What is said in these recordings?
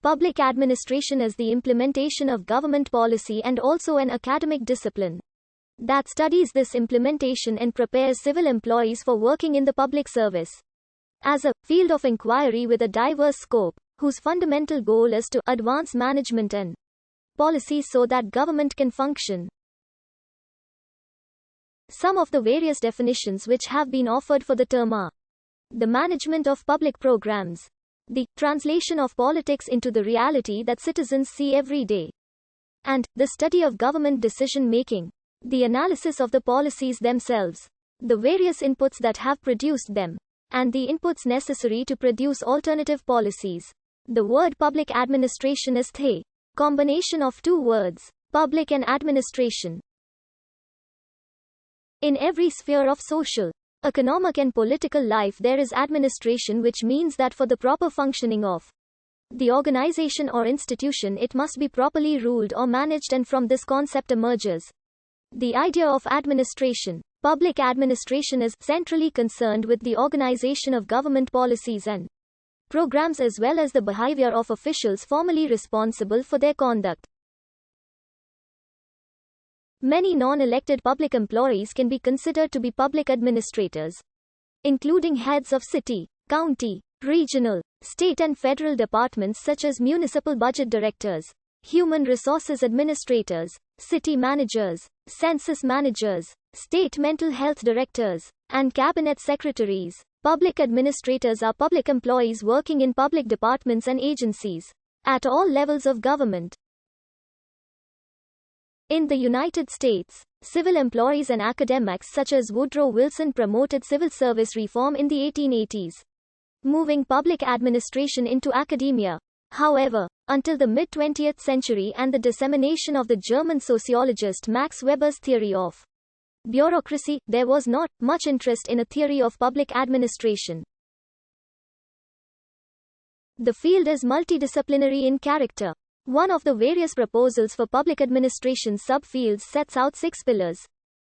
Public administration is the implementation of government policy and also an academic discipline that studies this implementation and prepares civil employees for working in the public service. As a field of inquiry with a diverse scope, whose fundamental goal is to advance management and policy so that government can function. Some of the various definitions which have been offered for the term are: the management of public programs, the translation of politics into the reality that citizens see every day, and the study of government decision-making, the analysis of the policies themselves, the various inputs that have produced them, and the inputs necessary to produce alternative policies. The word public administration is the combination of two words, public and administration. In every sphere of social, economic and political life there is administration, which means that for the proper functioning of the organization or institution it must be properly ruled or managed, and from this concept emerges the idea of administration. Public administration is centrally concerned with the organization of government policies and programs as well as the behavior of officials formally responsible for their conduct. Many non-elected public employees can be considered to be public administrators, including heads of city, county, regional, state and federal departments such as municipal budget directors, human resources administrators, city managers, census managers, state mental health directors, and cabinet secretaries. Public administrators are public employees working in public departments and agencies at all levels of government. In the United States, civil employees and academics such as Woodrow Wilson promoted civil service reform in the 1880s, moving public administration into academia. However, until the mid-20th century and the dissemination of the German sociologist Max Weber's theory of bureaucracy, there was not much interest in a theory of public administration. The field is multidisciplinary in character. One of the various proposals for public administration subfields sets out 6 pillars,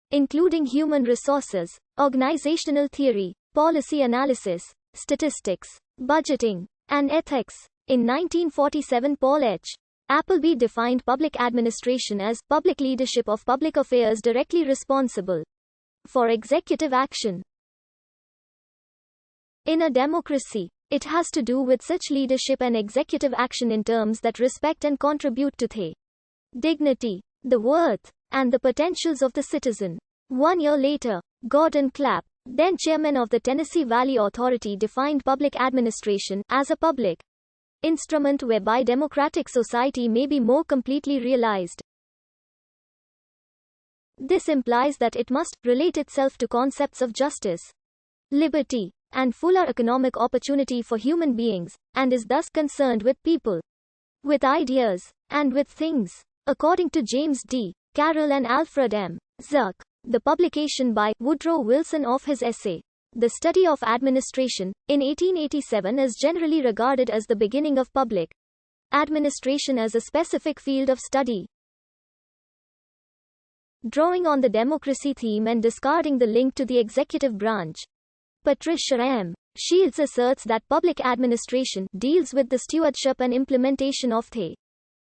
including human resources, organizational theory, policy analysis, statistics, budgeting, and ethics. In 1947, Paul H. Appleby defined public administration as public leadership of public affairs directly responsible for executive action. In a democracy, it has to do with such leadership and executive action in terms that respect and contribute to the dignity, the worth, and the potentials of the citizen. 1 year later, Gordon Clapp, then chairman of the Tennessee Valley Authority, defined public administration as a public instrument whereby democratic society may be more completely realized. This implies that it must relate itself to concepts of justice, liberty, and fuller economic opportunity for human beings, and is thus concerned with people, with ideas, and with things. According to James D. Carroll and Alfred M. Zuck, the publication by Woodrow Wilson of his essay, The Study of Administration, in 1887 is generally regarded as the beginning of public administration as a specific field of study. Drawing on the democracy theme and discarding the link to the executive branch, Patricia M. Shields asserts that public administration deals with the stewardship and implementation of the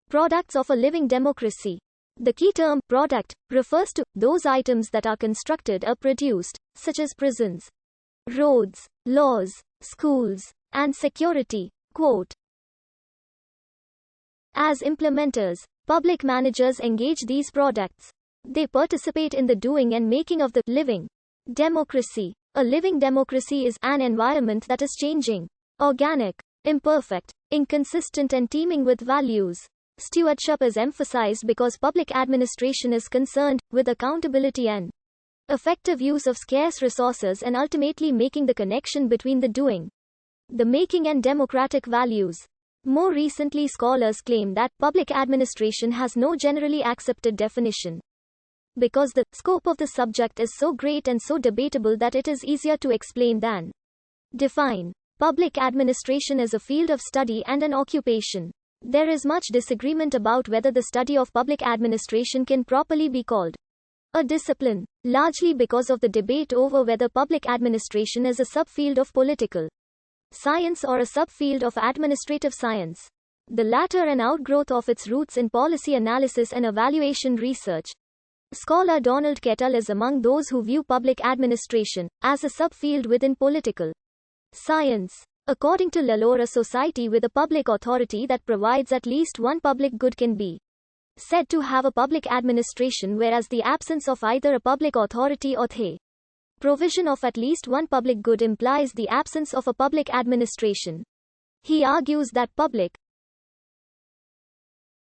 products of a living democracy. The key term, product, refers to those items that are constructed or produced, such as prisons, roads, laws, schools, and security. Quote, as implementers, public managers engage these products. They participate in the doing and making of the living democracy. A living democracy is an environment that is changing, organic, imperfect, inconsistent and teeming with values. Stewardship is emphasized because public administration is concerned with accountability and effective use of scarce resources and ultimately making the connection between the doing, the making and democratic values. More recently, scholars claim that public administration has no generally accepted definition, because the scope of the subject is so great and so debatable that it is easier to explain than define. Public administration is a field of study and an occupation. There is much disagreement about whether the study of public administration can properly be called a discipline, largely because of the debate over whether public administration is a subfield of political science or a subfield of administrative science. the latter an outgrowth of its roots in policy analysis and evaluation research. Scholar Donald Kettle is among those who view public administration as a subfield within political science. According to Lalore, a society with a public authority that provides at least one public good can be said to have a public administration, whereas the absence of either a public authority or the provision of at least one public good implies the absence of a public administration. He argues that public